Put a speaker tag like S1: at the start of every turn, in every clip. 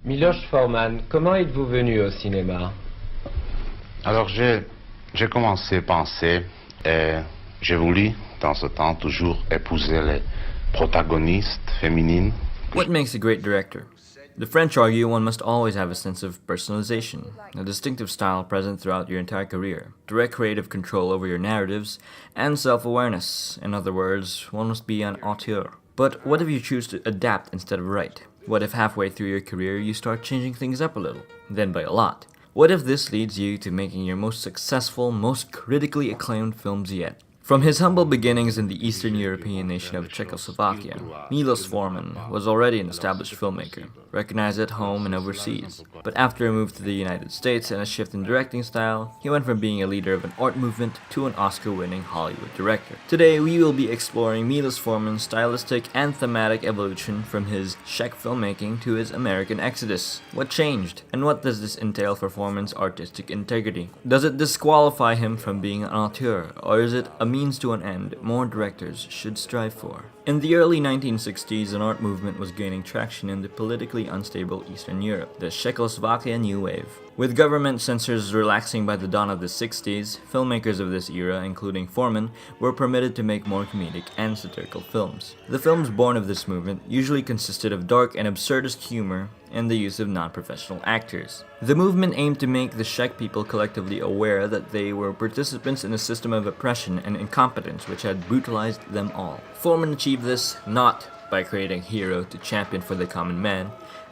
S1: Milos Forman, comment êtes-vous venu au cinéma?
S2: Alors j'ai commencé à penser et j'ai voulu, dans ce temps, toujours épouser les protagonistes féminines.
S3: What makes a great director? The French argue one must always have a sense of personalization, a distinctive style present throughout your entire career, direct creative control over your narratives, and self-awareness. In other words, one must be an auteur. But what if you choose to adapt instead of write? What if halfway through your career you start changing things up a little, then by a lot? What if this leads you to making your most successful, most critically acclaimed films yet? From his humble beginnings in the Eastern European nation of Czechoslovakia, MIlos Forman was already an established filmmaker, recognized at home and overseas. But after a move to the United States and a shift in directing style, he went from being a leader of an art movement to an Oscar-winning Hollywood director. Today we will be exploring MIlos Forman's stylistic and thematic evolution from his Czech filmmaking to his American exodus. What changed? And what does this entail for Forman's artistic integrity? Does it disqualify him from being an auteur, or is it a means to an end more directors should strive for? In the early 1960s, an art movement was gaining traction in the politically unstable Eastern Europe, the Czechoslovakia New Wave. With government censors relaxing by the dawn of the 60s, filmmakers of this era, including Forman, were permitted to make more comedic and satirical films. The films born of this movement usually consisted of dark and absurdist humor and the use of non-professional actors. The movement aimed to make the Czech people collectively aware that they were participants in a system of oppression and incompetence which had brutalized them all. Forman achieved this not by creating a hero to champion for the common man,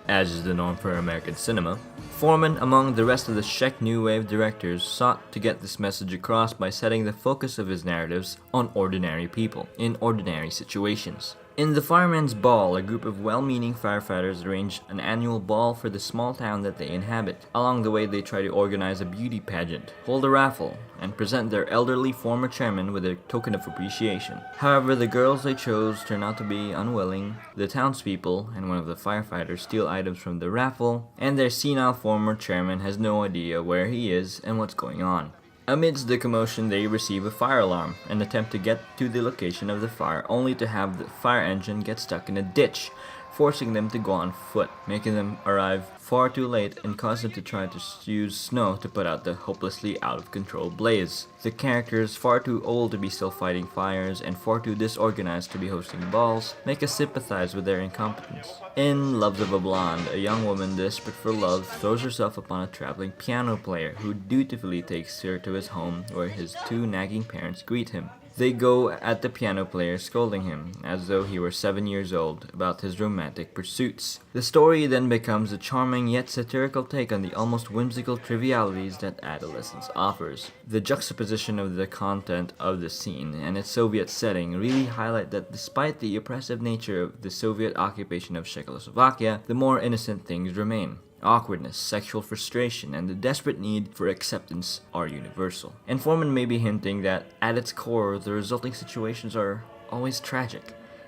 S3: as is the norm for American cinema. Forman, among the rest of the Czech New Wave directors, sought to get this message across by setting the focus of his narratives on ordinary people, in ordinary situations. In The Fireman's Ball, a group of well-meaning firefighters arrange an annual ball for the small town that they inhabit. Along the way, they try to organize a beauty pageant, hold a raffle, and present their elderly former chairman with a token of appreciation. However, the girls they chose turn out to be unwilling, the townspeople and one of the firefighters steal items from the raffle, and their senile former chairman has no idea where he is and what's going on. Amidst the commotion, they receive a fire alarm and attempt to get to the location of the fire, only to have the fire engine get stuck in a ditch, forcing them to go on foot, making them arrive far too late and cause them to try to use snow to put out the hopelessly out-of-control blaze. The characters, far too old to be still fighting fires and far too disorganized to be hosting balls, make us sympathize with their incompetence. In Loves of a Blonde, a young woman desperate for love throws herself upon a traveling piano player who dutifully takes her to his home where his two nagging parents greet him. They go at the piano player, scolding him, as though he were 7 years old, about his romantic pursuits. The story then becomes a charming yet satirical take on the almost whimsical trivialities that adolescence offers. The juxtaposition of the content of the scene and its Soviet setting really highlight that despite the oppressive nature of the Soviet occupation of Czechoslovakia, the more innocent things remain. Awkwardness, sexual frustration, and the desperate need for acceptance are universal. And Forman may be hinting that, at its core, the resulting situations are always tragic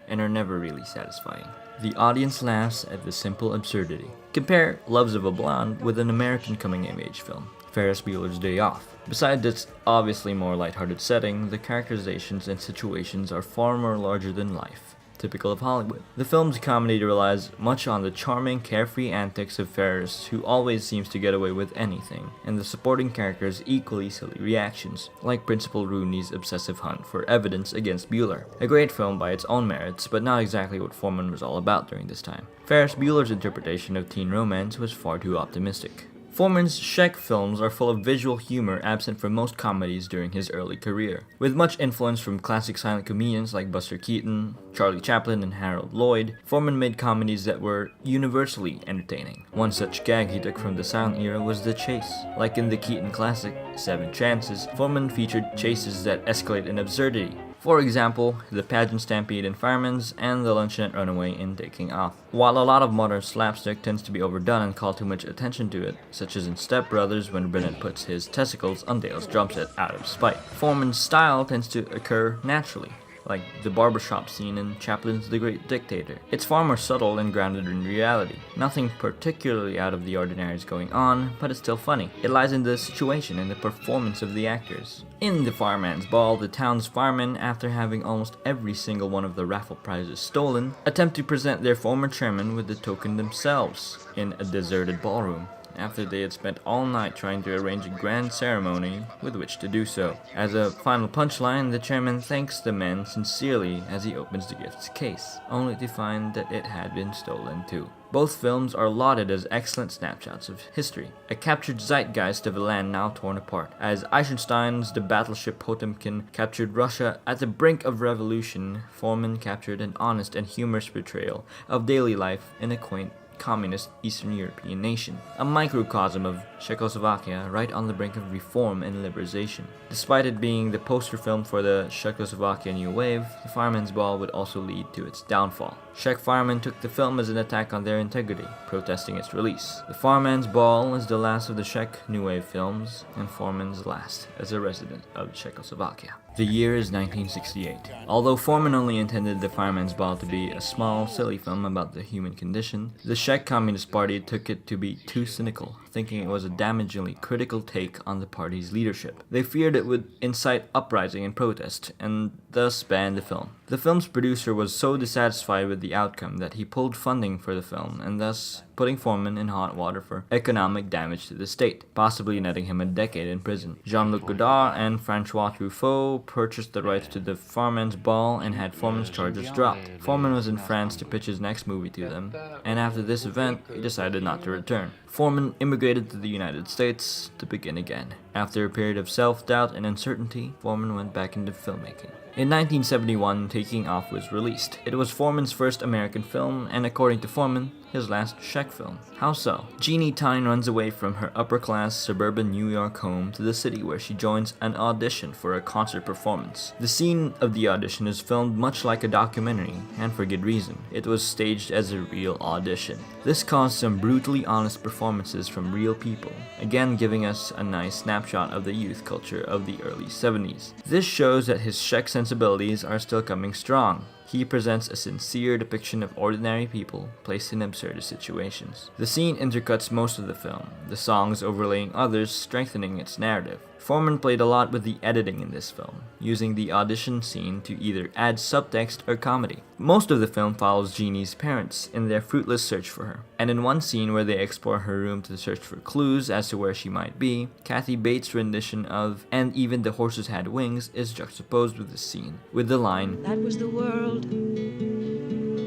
S3: and are never really satisfying. The audience laughs at the simple absurdity. Compare Loves of a Blonde with an American coming-of-age film, Ferris Bueller's Day Off. Besides its obviously more lighthearted setting, the characterizations and situations are far more larger than life, typical of Hollywood. The film's comedy relies much on the charming, carefree antics of Ferris, who always seems to get away with anything, and the supporting characters' equally silly reactions, like Principal Rooney's obsessive hunt for evidence against Bueller. A great film by its own merits, but not exactly what Forman was all about during this time. Ferris Bueller's interpretation of teen romance was far too optimistic. Forman's Czech films are full of visual humor absent from most comedies during his early career. With much influence from classic silent comedians like Buster Keaton, Charlie Chaplin, and Harold Lloyd, Forman made comedies that were universally entertaining. One such gag he took from the silent era was the chase. Like in the Keaton classic, Seven Chances, Forman featured chases that escalate in absurdity. For example, the pageant stampede in Fireman's and the luncheonette runaway in Taking Off. While a lot of modern slapstick tends to be overdone and call too much attention to it, such as in Step Brothers when Brennan puts his testicles on Dale's drum set out of spite, Forman's style tends to occur naturally. like the barbershop scene in Chaplin's The Great Dictator. It's far more subtle and grounded in reality. Nothing particularly out of the ordinary is going on, but it's still funny. It lies in the situation and the performance of the actors. In The Fireman's Ball, the town's firemen, after having almost every single one of the raffle prizes stolen, attempt to present their former chairman with the token themselves in a deserted ballroom, after they had spent all night trying to arrange a grand ceremony with which to do so. As a final punchline, the chairman thanks the men sincerely as he opens the gift's case, only to find that it had been stolen too. Both films are lauded as excellent snapshots of history, a captured zeitgeist of a land now torn apart. As Eisenstein's The Battleship Potemkin captured Russia at the brink of revolution, Forman captured an honest and humorous portrayal of daily life in a quaint communist Eastern European nation, a microcosm of Czechoslovakia right on the brink of reform and liberalization. Despite it being the poster film for the Czechoslovakia New Wave, The Fireman's Ball would also lead to its downfall. Czech firemen took the film as an attack on their integrity, protesting its release. The Fireman's Ball is the last of the Czech New Wave films, and Forman's last as a resident of Czechoslovakia. The year is 1968. Although Forman only intended The Fireman's Ball to be a small, silly film about the human condition, the Czech Communist Party took it to be too cynical, thinking it was a damagingly critical take on the party's leadership. They feared it would incite uprising and protest, and thus banned the film. The film's producer was so dissatisfied with the outcome that he pulled funding for the film, and thus putting Forman in hot water for economic damage to the state, possibly netting him a decade in prison. Jean-Luc and François Truffaut purchased the rights to The Fireman's Ball and had Forman's charges dropped. Forman was in France to pitch his next movie to them, and after this event, he decided not to return. Forman immigrated to the United States to begin again. After a period of self-doubt and uncertainty, Forman went back into filmmaking. In 1971, Taking Off was released. It was Forman's first American film, and according to Forman, his last Czech film. How so? Jeannie Tyne runs away from her upper-class suburban New York home to the city where she joins an audition for a concert performance. The scene of the audition is filmed much like a documentary, and for good reason. It was staged as a real audition. This caused some brutally honest performances from real people, again giving us a nice snapshot of the youth culture of the early 70s. This shows that his Czech sensibilities are still coming strong. He presents a sincere depiction of ordinary people placed in absurd situations. The scene intercuts most of the film, the songs overlaying others, strengthening its narrative. Forman played a lot with the editing in this film, using the audition scene to either add subtext or comedy. Most of the film follows Jeannie's parents in their fruitless search for her, and in one scene where they explore her room to search for clues as to where she might be, Kathy Bates' rendition of "And Even the Horses Had Wings" is juxtaposed with the scene, with the line,
S4: "That was the world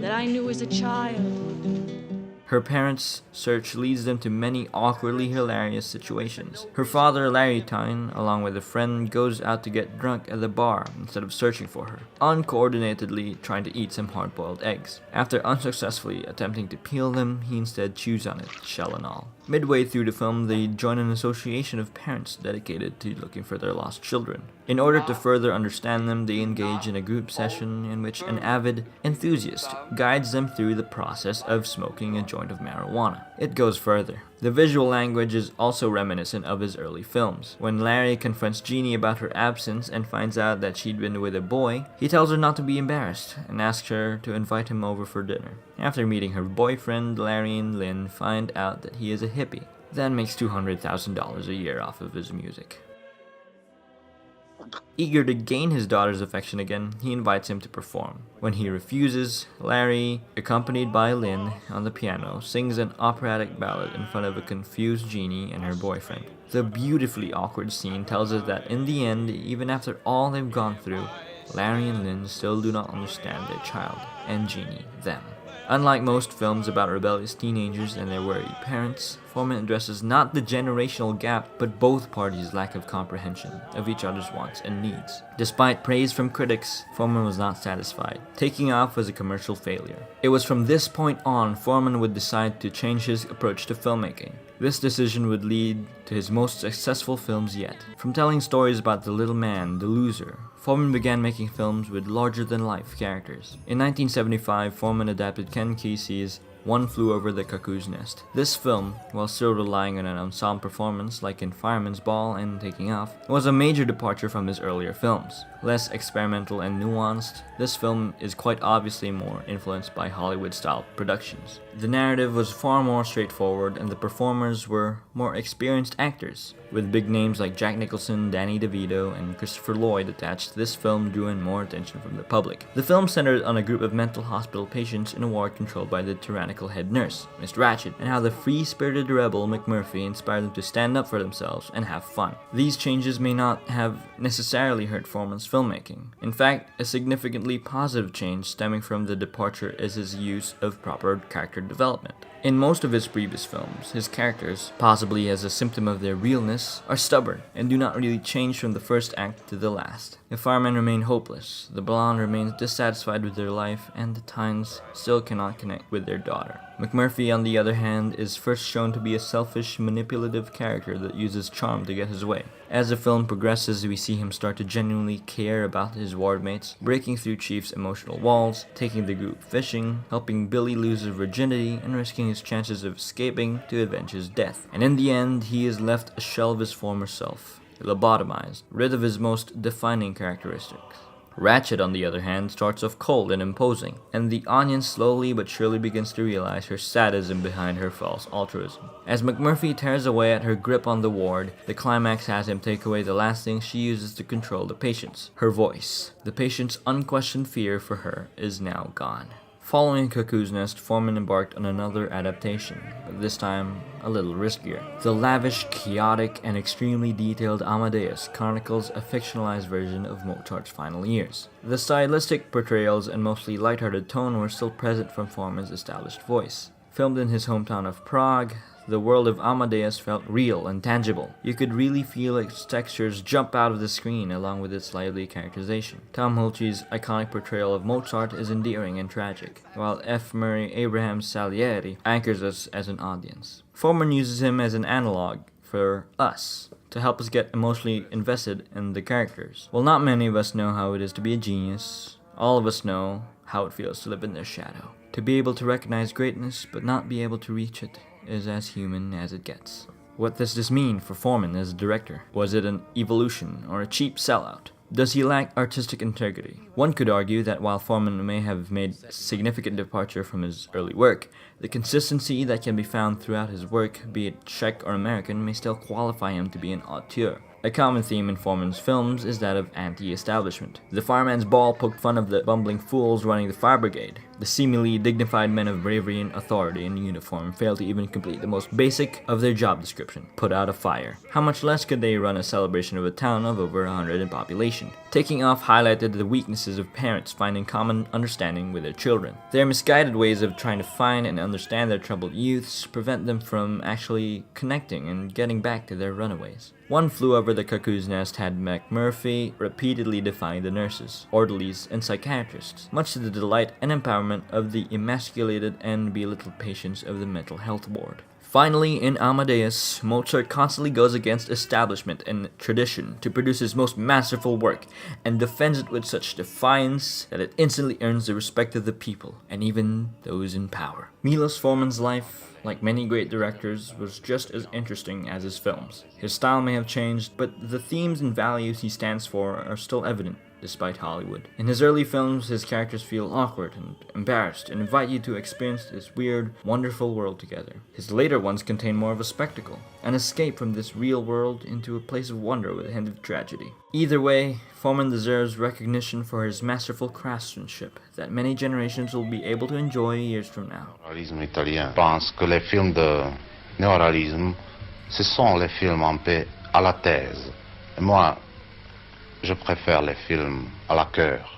S4: that I knew as a child."
S3: Her parents' search leads them to many awkwardly hilarious situations. Her father, Larry Tyne, along with a friend, goes out to get drunk at the bar instead of searching for her, uncoordinatedly trying to eat some hard-boiled eggs. After unsuccessfully attempting to peel them, he instead chews on it, shell and all. Midway through the film, they join an association of parents dedicated to looking for their lost children. In order to further understand them, they engage in a group session in which an avid enthusiast guides them through the process of smoking a joint of marijuana. It goes further. The visual language is also reminiscent of his early films. When Larry confronts Jeannie about her absence and finds out that she'd been with a boy, he tells her not to be embarrassed and asks her to invite him over for dinner. After meeting her boyfriend, Larry and Lynn find out that he is a hippie, then makes $200,000 a year off of his music. Eager to gain his daughter's affection again, he invites him to perform. When he refuses, Larry, accompanied by Lynn on the piano, sings an operatic ballad in front of a confused Jeannie and her boyfriend. The beautifully awkward scene tells us that in the end, even after all they've gone through, Larry and Lynn still do not understand their child, and Jeannie them. Unlike most films about rebellious teenagers and their worried parents, Forman addresses not the generational gap, but both parties' lack of comprehension of each other's wants and needs. Despite praise from critics, Forman was not satisfied. Taking Off was a commercial failure. It was from this point on Forman would decide to change his approach to filmmaking. This decision would lead to his most successful films yet. From telling stories about the little man, the loser, Forman began making films with larger-than-life characters. In 1975, Forman adapted Ken Kesey's One Flew Over the Cuckoo's Nest. This film, while still relying on an ensemble performance like in Fireman's Ball and Taking Off, was a major departure from his earlier films. Less experimental and nuanced, this film is quite obviously more influenced by Hollywood-style productions. The narrative was far more straightforward and the performers were more experienced actors. With big names like Jack Nicholson, Danny DeVito, and Christopher Lloyd attached, this film drew in more attention from the public. The film centered on a group of mental hospital patients in a ward controlled by the tyrannical head nurse, Miss Ratched, and how the free-spirited rebel McMurphy inspired them to stand up for themselves and have fun. These changes may not have necessarily hurt Forman's filmmaking. In fact, a significantly positive change stemming from the departure is his use of proper character development. In most of his previous films, his characters, possibly as a symptom of their realness, are stubborn and do not really change from the first act to the last. The firemen remain hopeless, the blonde remains dissatisfied with their life, and the Tynes still cannot connect with their daughter. McMurphy, on the other hand, is first shown to be a selfish, manipulative character that uses charm to get his way. As the film progresses, we see him start to genuinely care about his wardmates, breaking through Chief's emotional walls, taking the group fishing, helping Billy lose her virginity, and risking his chances of escaping to avenge his death. And in the end, he is left a shell of his former self, lobotomized, rid of his most defining characteristics. Ratched, on the other hand, starts off cold and imposing, and the audience slowly but surely begins to realize her sadism behind her false altruism. As McMurphy tears away at her grip on the ward, the climax has him take away the last thing she uses to control the patients, her voice. The patient's unquestioned fear for her is now gone. Following Cuckoo's Nest, Forman embarked on another adaptation, but this time a little riskier. The lavish, chaotic, and extremely detailed Amadeus chronicles a fictionalized version of Mozart's final years. The stylistic portrayals and mostly lighthearted tone were still present from Forman's established voice. Filmed in his hometown of Prague, the world of Amadeus felt real and tangible. You could really feel its textures jump out of the screen along with its lively characterization. Tom Hulce's iconic portrayal of Mozart is endearing and tragic, while F. Murray Abraham's Salieri anchors us as an audience. Forman uses him as an analog for us, to help us get emotionally invested in the characters. While not many of us know how it is to be a genius, all of us know how it feels to live in their shadow. To be able to recognize greatness but not be able to reach it is as human as it gets. What does this mean for Forman as a director? Was it an evolution or a cheap sellout? Does he lack artistic integrity? One could argue that while Forman may have made a significant departure from his early work, the consistency that can be found throughout his work, be it Czech or American, may still qualify him to be an auteur. A common theme in Forman's films is that of anti-establishment. The Fireman's Ball poked fun of the bumbling fools running the fire brigade. The seemingly dignified men of bravery and authority in uniform failed to even complete the most basic of their job description, put out a fire. How much less could they run a celebration of a town of over 100 in population? Taking Off highlighted the weaknesses of parents finding common understanding with their children. Their misguided ways of trying to find and understand their troubled youths prevent them from actually connecting and getting back to their runaways. One Flew Over the Cuckoo's Nest had McMurphy repeatedly defying the nurses, orderlies, and psychiatrists, much to the delight and empowerment of the emasculated and belittled patients of the mental health ward. Finally, in Amadeus, Mozart constantly goes against establishment and tradition to produce his most masterful work, and defends it with such defiance that it instantly earns the respect of the people, and even those in power. MIlos Forman's life, like many great directors, was just as interesting as his films. His style may have changed, but the themes and values he stands for are still evident, despite Hollywood. In his early films, his characters feel awkward and embarrassed and invite you to experience this weird, wonderful world together. His later ones contain more of a spectacle, an escape from this real world into a place of wonder with a hint of tragedy. Either way, Forman deserves recognition for his masterful craftsmanship that many generations will be able to enjoy years from now.
S2: Réalisme italien. Je pense que les films de néoréalisme, ce sont les films en paix à la thèse. Et moi, je préfère les films à la cœur.